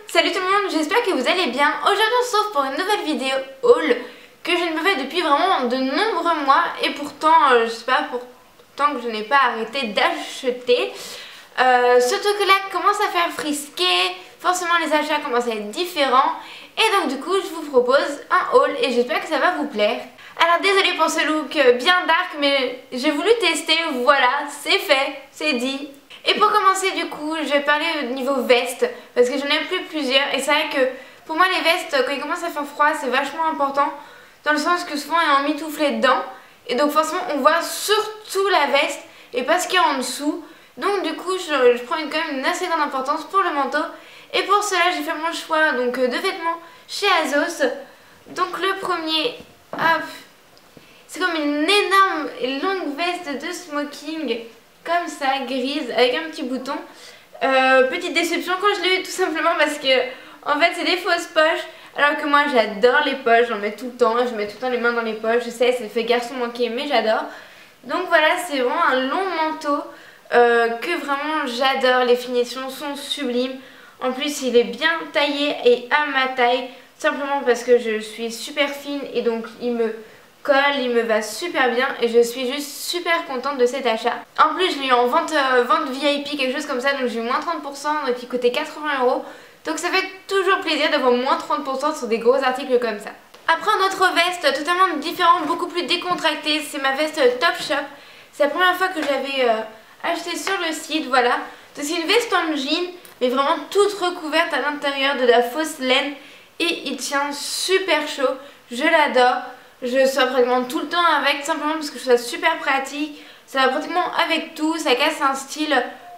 Salut tout le monde, j'espère que vous allez bien. Aujourd'hui on se retrouve pour une nouvelle vidéo haul que je ne fais depuis vraiment de nombreux mois et pourtant, je sais pas, pourtant que je n'ai pas arrêté d'acheter. Surtout que là commence à faire frisquer, forcément les achats commencent à être différents et donc du coup je vous propose un haul et j'espère que ça va vous plaire. Alors désolée pour ce look bien dark mais j'ai voulu tester, voilà, c'est fait, c'est dit. Et pour commencer du coup, je vais parler au niveau veste parce que j'en ai plus plusieurs et c'est vrai que pour moi les vestes quand il commence à faire froid c'est vachement important dans le sens que souvent il y a un mitouflé dedans et donc forcément on voit surtout la veste et pas ce qu'il y a en dessous. Donc du coup je prends quand même une assez grande importance pour le manteau et pour cela j'ai fait mon choix donc de vêtements chez Azos. Donc le premier, hop, c'est comme une énorme et longue veste de smoking comme ça, grise, avec un petit bouton. Petite déception quand je l'ai eu tout simplement parce que en fait c'est des fausses poches alors que moi j'adore les poches, j'en mets tout le temps, je mets tout le temps les mains dans les poches, je sais ça fait garçon manqué mais j'adore. Donc voilà, c'est vraiment un long manteau que vraiment j'adore, les finitions sont sublimes. En plus il est bien taillé et à ma taille, simplement parce que je suis super fine et donc il me colle, il me va super bien et je suis juste super contente de cet achat. En plus je l'ai eu en vente VIP, quelque chose comme ça, donc j'ai eu moins 30%, donc il coûtait 80 €. Donc ça fait toujours plaisir d'avoir moins 30% sur des gros articles comme ça. Après un autre veste totalement différente, beaucoup plus décontractée, c'est ma veste Topshop. C'est la première fois que j'avais acheté sur le site, voilà. C'est une veste en jean, mais vraiment toute recouverte à l'intérieur de la fausse laine et il tient super chaud, je l'adore. Je sors pratiquement tout le temps avec, simplement parce que je trouve ça super pratique. Ça va pratiquement avec tout, ça casse un style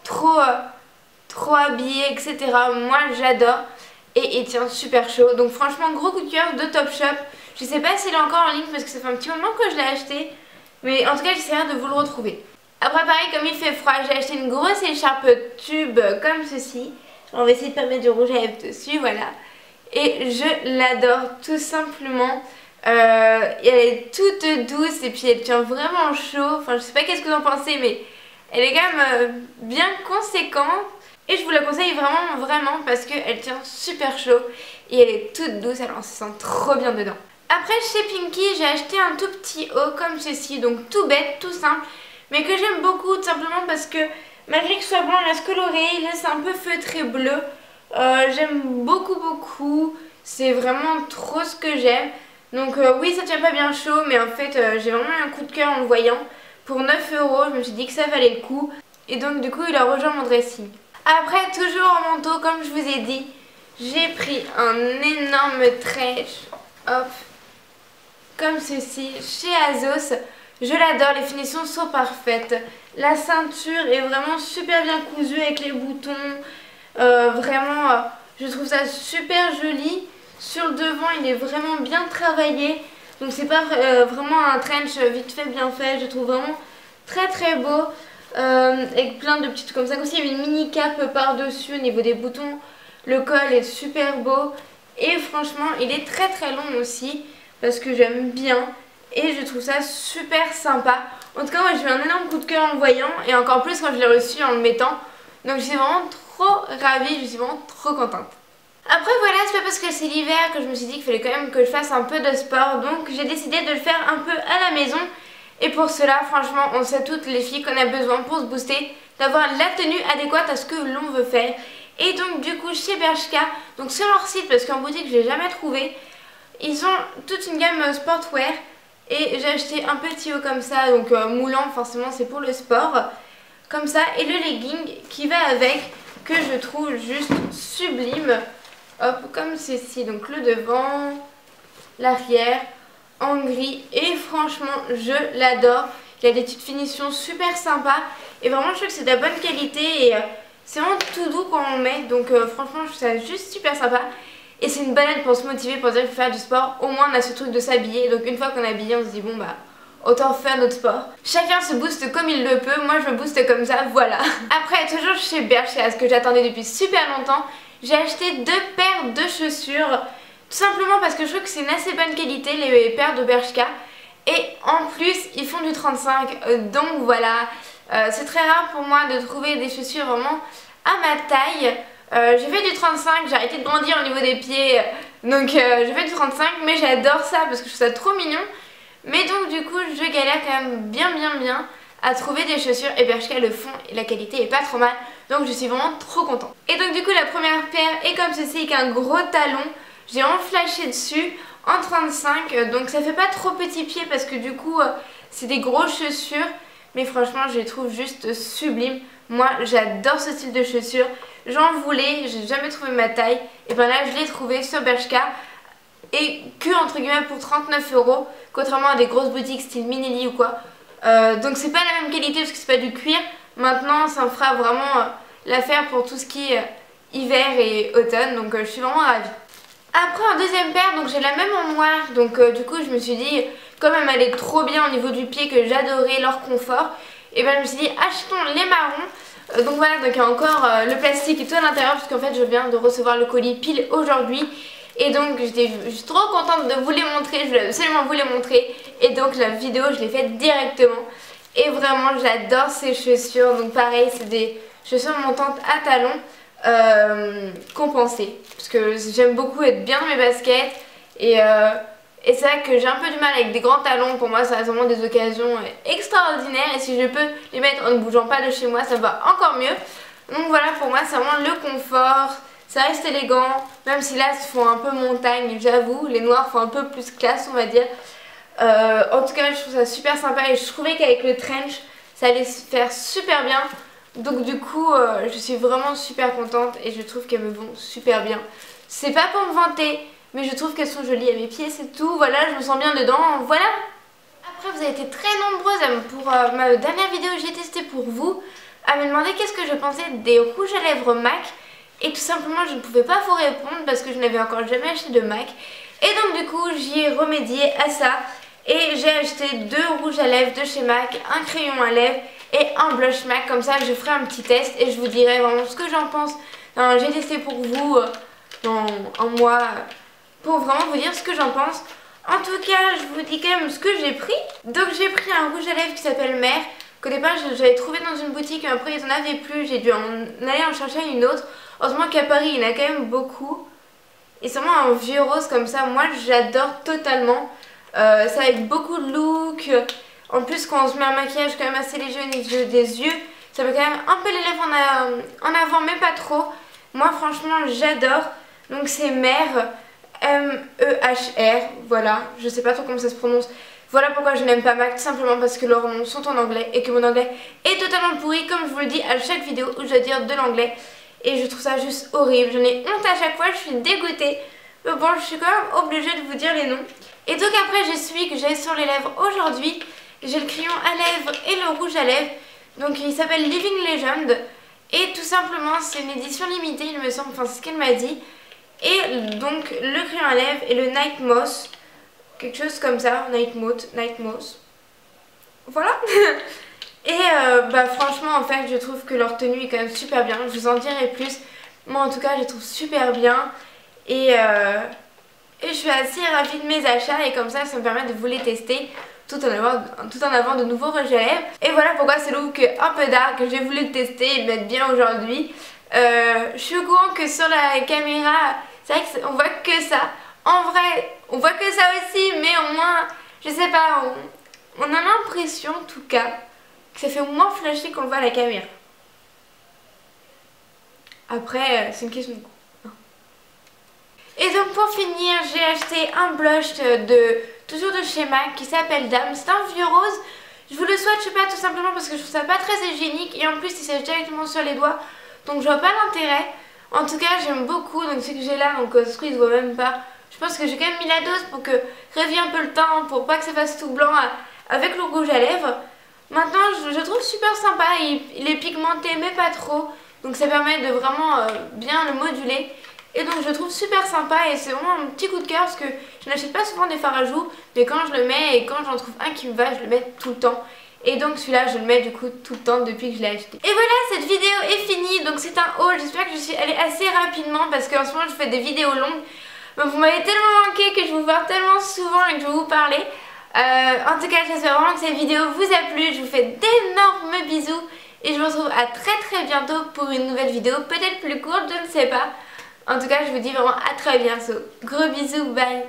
trop habillé, etc. Moi j'adore et il tient super chaud. Donc franchement gros coup de cœur de Topshop. Je sais pas s'il est encore en ligne parce que ça fait un petit moment que je l'ai acheté. Mais en tout cas j'essaierai de vous le retrouver. Après pareil, comme il fait froid, j'ai acheté une grosse écharpe tube comme ceci. On va essayer de mettre du rouge à lèvres dessus, voilà. Et je l'adore tout simplement. Elle est toute douce et puis elle tient vraiment chaud. Enfin je sais pas qu'est-ce que vous en pensez mais elle est quand même bien conséquente. Et je vous la conseille vraiment parce qu'elle tient super chaud. Et elle est toute douce, alors on se sent trop bien dedans. Après chez Pinky j'ai acheté un tout petit haut comme ceci. Donc tout bête, tout simple, mais que j'aime beaucoup tout simplement parce que malgré que ce soit blanc, il reste coloré, il reste un peu feutré bleu. J'aime beaucoup. C'est vraiment trop ce que j'aime. Donc oui ça tient pas bien chaud mais en fait j'ai vraiment eu un coup de cœur en le voyant. Pour 9 €, je me suis dit que ça valait le coup. Et donc du coup il a rejoint mon dressing. Après toujours en manteau comme je vous ai dit, j'ai pris un énorme trench, hop, comme ceci, chez Azos. Je l'adore, les finitions sont parfaites. La ceinture est vraiment super bien cousue avec les boutons. Vraiment je trouve ça super joli. Sur le devant il est vraiment bien travaillé. Donc c'est pas vraiment un trench vite fait bien fait. Je trouve vraiment très beau. Avec plein de petites comme ça. Comme s'il y avait une mini cape par dessus au niveau des boutons. Le col est super beau. Et franchement il est très long aussi. Parce que j'aime bien. Et je trouve ça super sympa. En tout cas moi j'ai eu un énorme coup de cœur en le voyant. Et encore plus quand je l'ai reçu en le mettant. Donc je suis vraiment trop ravie. Je suis vraiment trop contente. Après voilà, c'est pas parce que c'est l'hiver que je me suis dit qu'il fallait quand même que je fasse un peu de sport. Donc j'ai décidé de le faire un peu à la maison. Et pour cela, franchement, on sait toutes les filles qu'on a besoin pour se booster, d'avoir la tenue adéquate à ce que l'on veut faire. Et donc du coup chez Bershka, donc sur leur site, parce qu'en boutique je l'ai jamais trouvé, ils ont toute une gamme sportwear. Et j'ai acheté un petit haut comme ça, donc moulant forcément c'est pour le sport. Comme ça, et le legging qui va avec, que je trouve juste sublime. Hop, comme ceci, donc le devant, l'arrière, en gris. Et franchement, je l'adore. Il a des petites finitions super sympas. Et vraiment, je trouve que c'est de la bonne qualité. Et c'est vraiment tout doux quand on le met. Donc franchement, je trouve ça juste super sympa. Et c'est une bonne aide pour se motiver, pour dire qu'il faut faire du sport. Au moins, on a ce truc de s'habiller. Donc une fois qu'on est habillé, on se dit bon bah... autant faire notre sport. Chacun se booste comme il le peut. Moi je me booste comme ça, voilà. Après toujours chez Bershka, ce que j'attendais depuis super longtemps, j'ai acheté 2 paires de chaussures. Tout simplement parce que je trouve que c'est une assez bonne qualité les paires de Bershka. Et en plus ils font du 35. Donc voilà. C'est très rare pour moi de trouver des chaussures vraiment à ma taille. J'ai fait du 35, j'ai arrêté de grandir au niveau des pieds, donc j'ai fait du 35, mais j'adore ça parce que je trouve ça trop mignon. Mais donc du coup je galère quand même bien à trouver des chaussures et Bershka le font et la qualité est pas trop mal, donc je suis vraiment trop contente. Et donc du coup la première paire est comme ceci avec un gros talon, j'ai enflashé dessus en 35, donc ça fait pas trop petit pied parce que du coup c'est des grosses chaussures, mais franchement je les trouve juste sublimes. Moi j'adore ce style de chaussures, j'en voulais, j'ai jamais trouvé ma taille, et ben là je l'ai trouvé sur Bershka et que entre guillemets pour 39 €, contrairement à des grosses boutiques style Minelli ou quoi. Donc c'est pas la même qualité parce que c'est pas du cuir. Maintenant ça me fera vraiment l'affaire pour tout ce qui est hiver et automne, donc je suis vraiment ravie. Après en deuxième paire, donc j'ai la même en noir, donc du coup je me suis dit, comme elle m'allait trop bien au niveau du pied, que j'adorais leur confort, et ben je me suis dit achetons les marrons. Donc voilà, donc il y a encore le plastique et tout à l'intérieur parce qu'en fait je viens de recevoir le colis pile aujourd'hui. Et donc je suis trop contente de vous les montrer, je voulais absolument vous les montrer. Et donc la vidéo je l'ai faite directement. Et vraiment j'adore ces chaussures. Donc pareil, c'est des chaussures montantes à talons compensées. Parce que j'aime beaucoup être bien dans mes baskets. Et c'est vrai que j'ai un peu du mal avec des grands talons. Pour moi ça reste vraiment des occasions extraordinaires. Et si je peux les mettre en ne bougeant pas de chez moi, ça va encore mieux. Donc voilà, pour moi c'est vraiment le confort. Ça reste élégant, même si là ils font un peu montagne, j'avoue, les noirs font un peu plus classe on va dire. En tout cas je trouve ça super sympa et je trouvais qu'avec le trench ça allait se faire super bien. Donc du coup je suis vraiment super contente et je trouve qu'elles me vont super bien. C'est pas pour me vanter, mais je trouve qu'elles sont jolies à mes pieds, c'est tout. Voilà, je me sens bien dedans, voilà. Après vous avez été très nombreuses pour ma dernière vidéo que j'ai testée pour vous à me demander qu'est-ce que je pensais des rouges à lèvres MAC. Et tout simplement je ne pouvais pas vous répondre parce que je n'avais encore jamais acheté de MAC. Et donc du coup j'y ai remédié à ça. Et j'ai acheté 2 rouges à lèvres de chez MAC, un crayon à lèvres et un blush MAC. Comme ça je ferai un petit test et je vous dirai vraiment ce que j'en pense. J'ai testé pour vous dans un mois pour vraiment vous dire ce que j'en pense. En tout cas je vous dis quand même ce que j'ai pris. Donc j'ai pris un rouge à lèvres qui s'appelle Mère. Qu'au départ j'avais trouvé dans une boutique et après ils n'en avaient plus. J'ai dû aller en chercher une autre. Heureusement qu'à Paris il y en a quand même beaucoup. Et c'est vraiment un vieux rose comme ça, moi j'adore totalement. C'est avec beaucoup de look. En plus quand on se met un maquillage quand même assez léger au niveau des yeux, ça met quand même un peu les lèvres en avant mais pas trop. Moi franchement j'adore. Donc c'est Mère, M-E-H-R, voilà, je sais pas trop comment ça se prononce. Voilà pourquoi je n'aime pas MAC, tout simplement parce que leurs noms sont en anglais et que mon anglais est totalement pourri, comme je vous le dis à chaque vidéo où je dois dire de l'anglais. Et je trouve ça juste horrible, j'en ai honte à chaque fois, je suis dégoûtée. Mais bon, je suis quand même obligée de vous dire les noms. Et donc après j'ai celui que j'ai sur les lèvres aujourd'hui. J'ai le crayon à lèvres et le rouge à lèvres. Donc il s'appelle Living Legend. Et tout simplement c'est une édition limitée il me semble, enfin c'est ce qu'elle m'a dit. Et donc le crayon à lèvres et le Night Moss. Quelque chose comme ça, Night Moss. Voilà. Et bah franchement en fait je trouve que leur tenue est quand même super bien. Je vous en dirai plus. Moi en tout cas je les trouve super bien. Et je suis assez ravie de mes achats. Et comme ça me permet de vous les tester tout en avant de nouveaux rouges à lèvres. Et voilà pourquoi ce look un peu dark que j'ai voulu le tester et mettre bien aujourd'hui. Je suis au courant que sur la caméra c'est vrai qu'on voit que ça. En vrai on voit que ça aussi, mais au moins je sais pas, on a l'impression en tout cas que ça fait moins flashy qu'on le voit à la caméra. Après c'est une question de goût. Et donc pour finir j'ai acheté un blush toujours de chez MAC qui s'appelle Dame. C'est un vieux rose. Je vous le swatche pas tout simplement parce que je trouve ça pas très hygiénique et en plus il sèche directement sur les doigts, donc je vois pas l'intérêt. En tout cas j'aime beaucoup, donc ce que j'ai là, donc ce qu'il se voit même pas. Je pense que j'ai quand même mis la dose pour que réveille un peu le teint, pour pas que ça fasse tout blanc avec le rouge à lèvres. Maintenant je trouve super sympa, il est pigmenté mais pas trop, donc ça permet de vraiment bien le moduler. Et donc je trouve super sympa et c'est vraiment un petit coup de cœur parce que je n'achète pas souvent des fards à joues, mais quand je le mets et quand j'en trouve un qui me va, je le mets tout le temps. Et donc celui-là je le mets du coup tout le temps depuis que je l'ai acheté. Et voilà, cette vidéo est finie, donc c'est un haul. J'espère que je suis allée assez rapidement parce qu'en ce moment je fais des vidéos longues. Mais vous m'avez tellement manqué que je vous vois tellement souvent et que je vais vous parler. En tout cas j'espère vraiment que cette vidéo vous a plu. Je vous fais d'énormes bisous Et je vous retrouve à très bientôt pour une nouvelle vidéo, peut-être plus courte, je ne sais pas. En tout cas, je vous dis vraiment à très bientôt. Gros bisous, bye.